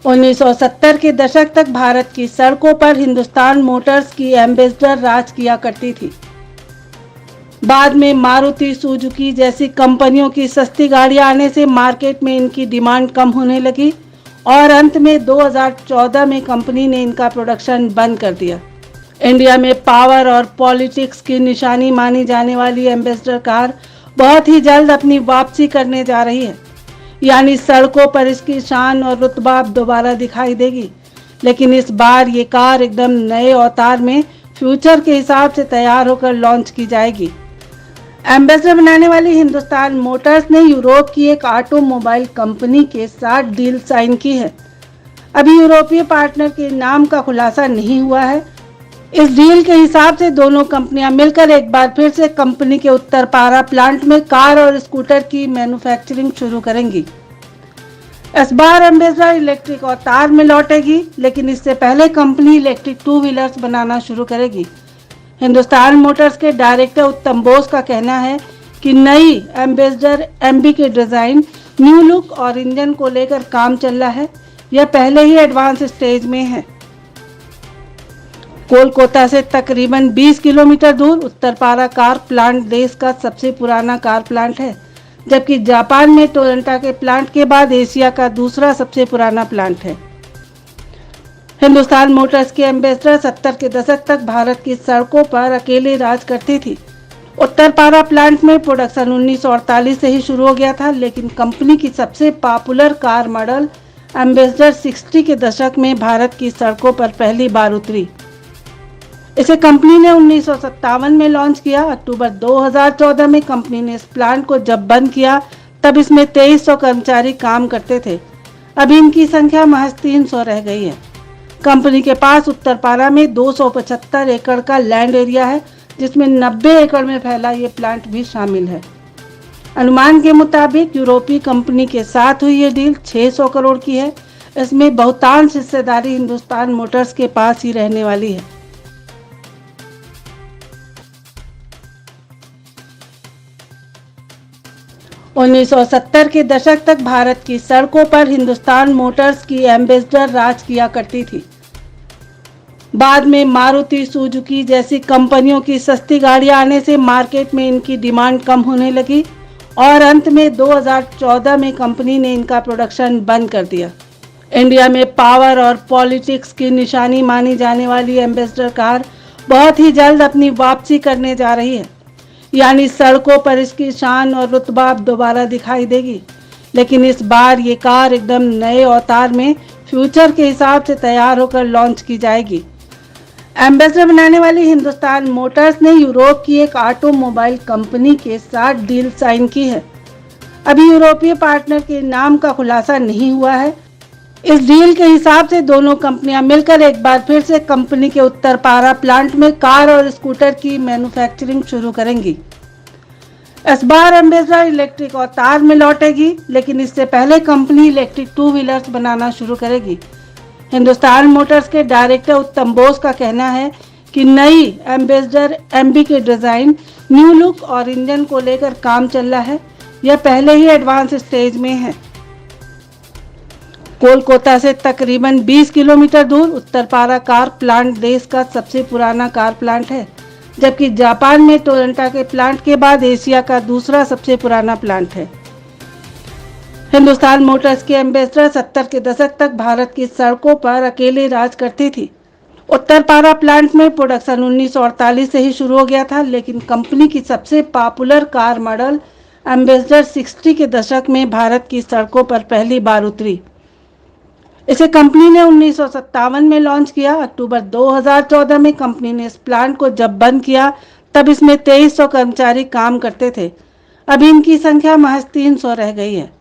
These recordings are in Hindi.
1970 के दशक तक भारत की सड़कों पर हिंदुस्तान मोटर्स की एम्बेसडर राज किया करती थी। बाद में मारुति सुजुकी जैसी कंपनियों की सस्ती गाड़ियां आने से मार्केट में इनकी डिमांड कम होने लगी और अंत में 2014 में कंपनी ने इनका प्रोडक्शन बंद कर दिया। इंडिया में पावर और पॉलिटिक्स की निशानी मानी जाने वाली एम्बेसडर कार बहुत ही जल्द अपनी वापसी करने जा रही है, यानी सड़कों पर इसकी शान और रुतबा दोबारा दिखाई देगी। लेकिन इस बार ये कार एकदम नए अवतार में फ्यूचर के हिसाब से तैयार होकर लॉन्च की जाएगी। एम्बेसडर बनाने वाली हिंदुस्तान मोटर्स ने यूरोप की एक ऑटोमोबाइल कंपनी के साथ डील साइन की है। अभी यूरोपीय पार्टनर के नाम का खुलासा नहीं हुआ है। इस डील के हिसाब से दोनों कंपनियां मिलकर एक बार फिर से कंपनी के उत्तरपारा प्लांट में कार और स्कूटर की मैन्युफैक्चरिंग शुरू करेंगी। इस बार एम्बेसडर इलेक्ट्रिक अवतार में लौटेगी, लेकिन इससे पहले कंपनी इलेक्ट्रिक 2 व्हीलर्स बनाना शुरू करेगी। हिंदुस्तान मोटर्स के डायरेक्टर उत्तम बोस का कहना है कि नई एम्बेसडर एमबी के डिजाइन, न्यू लुक और इंजन को लेकर काम चल रहा है। यह पहले ही एडवांस स्टेज में है। कोलकाता से तकरीबन 20 किलोमीटर दूर उत्तरपारा कार प्लांट देश का सबसे पुराना कार प्लांट है, जबकि जापान में टोयोटा के प्लांट के बाद एशिया का दूसरा सबसे पुराना प्लांट है। हिंदुस्तान मोटर्स की एम्बेसडर 70 के दशक तक भारत की सड़कों पर अकेले राज करती थी। उत्तरपारा प्लांट में प्रोडक्शन 1948 से ही शुरू हो गया था, लेकिन कंपनी की सबसे पॉपुलर कार मॉडल एम्बेसडर 60 के दशक में भारत की सड़कों पर पहली बार उतरी। इसे कंपनी ने 1957 में लॉन्च किया। अक्टूबर 2014 में कंपनी ने इस प्लांट को जब बंद किया, तब इसमें 2300 कर्मचारी काम करते थे। अभी इनकी संख्या महज 300 रह गई है। कंपनी के पास उत्तरपारा में 275 एकड़ का लैंड एरिया है, जिसमें 90 एकड़ में फैला ये प्लांट भी शामिल है। अनुमान के मुताबिक यूरोपीय कंपनी के साथ हुई ये डील 600 करोड़ की है। इसमें बहुतांश हिस्सेदारी हिंदुस्तान मोटर्स के पास ही रहने वाली है। उन्नीस सौ 70 के दशक तक भारत की सड़कों पर हिंदुस्तान मोटर्स की एम्बेसडर राज किया करती थी। बाद में मारुति सुजुकी जैसी कंपनियों की सस्ती गाड़ियां आने से मार्केट में इनकी डिमांड कम होने लगी और अंत में 2014 में कंपनी ने इनका प्रोडक्शन बंद कर दिया। इंडिया में पावर और पॉलिटिक्स की निशानी मानी जाने वाली एम्बेसडर कार बहुत ही जल्द अपनी वापसी करने जा रही है, यानी सड़कों पर इसकी शान और रुतबा दोबारा दिखाई देगी। लेकिन इस बार ये कार एकदम नए अवतार में फ्यूचर के हिसाब से तैयार होकर लॉन्च की जाएगी। एम्बेसडर बनाने वाली हिंदुस्तान मोटर्स ने यूरोप की एक ऑटोमोबाइल कंपनी के साथ डील साइन की है। अभी यूरोपीय पार्टनर के नाम का खुलासा नहीं हुआ है। इस डील के हिसाब से दोनों कंपनियां मिलकर एक बार फिर से कंपनी के उत्तरपारा प्लांट में कार और स्कूटर की मैन्युफैक्चरिंग शुरू करेंगी। इस बार एम्बेसडर इलेक्ट्रिक अवतार में लौटेगी, लेकिन इससे पहले कंपनी इलेक्ट्रिक 2 व्हीलर्स बनाना शुरू करेगी। हिंदुस्तान मोटर्स के डायरेक्टर उत्तम बोस का कहना है कि नई एम्बेसडर एमबी के डिजाइन, न्यू लुक और इंजन को लेकर काम चल रहा है। यह पहले ही एडवांस स्टेज में है। कोलकाता से तकरीबन 20 किलोमीटर दूर उत्तरपारा कार प्लांट देश का सबसे पुराना कार प्लांट है, जबकि जापान में टोयोटा के प्लांट के बाद एशिया का दूसरा सबसे पुराना प्लांट है। हिंदुस्तान मोटर्स की एम्बेसडर 70 के दशक तक भारत की सड़कों पर अकेले राज करती थी। उत्तरपारा प्लांट में प्रोडक्शन 1948 से ही शुरू हो गया था, लेकिन कंपनी की सबसे पॉपुलर कार मॉडल एम्बेसडर 60 के दशक में भारत की सड़कों पर पहली बार उतरी। इसे कंपनी ने 1957 में लॉन्च किया। अक्टूबर 2014 में कंपनी ने इस प्लांट को जब बंद किया, तब इसमें 2300 कर्मचारी काम करते थे। अभी इनकी संख्या महज 300 रह गई है।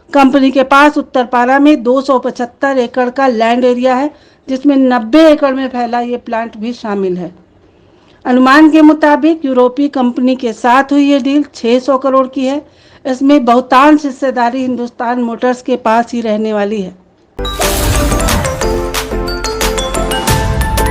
कंपनी के पास उत्तरपारा में 275 एकड़ का लैंड एरिया है, जिसमें 90 एकड़ में फैला ये प्लांट भी शामिल है। अनुमान के मुताबिक यूरोपीय कंपनी के साथ हुई ये डील 600 करोड़ की है। इसमें बहुतांश हिस्सेदारी हिंदुस्तान मोटर्स के पास ही रहने वाली है।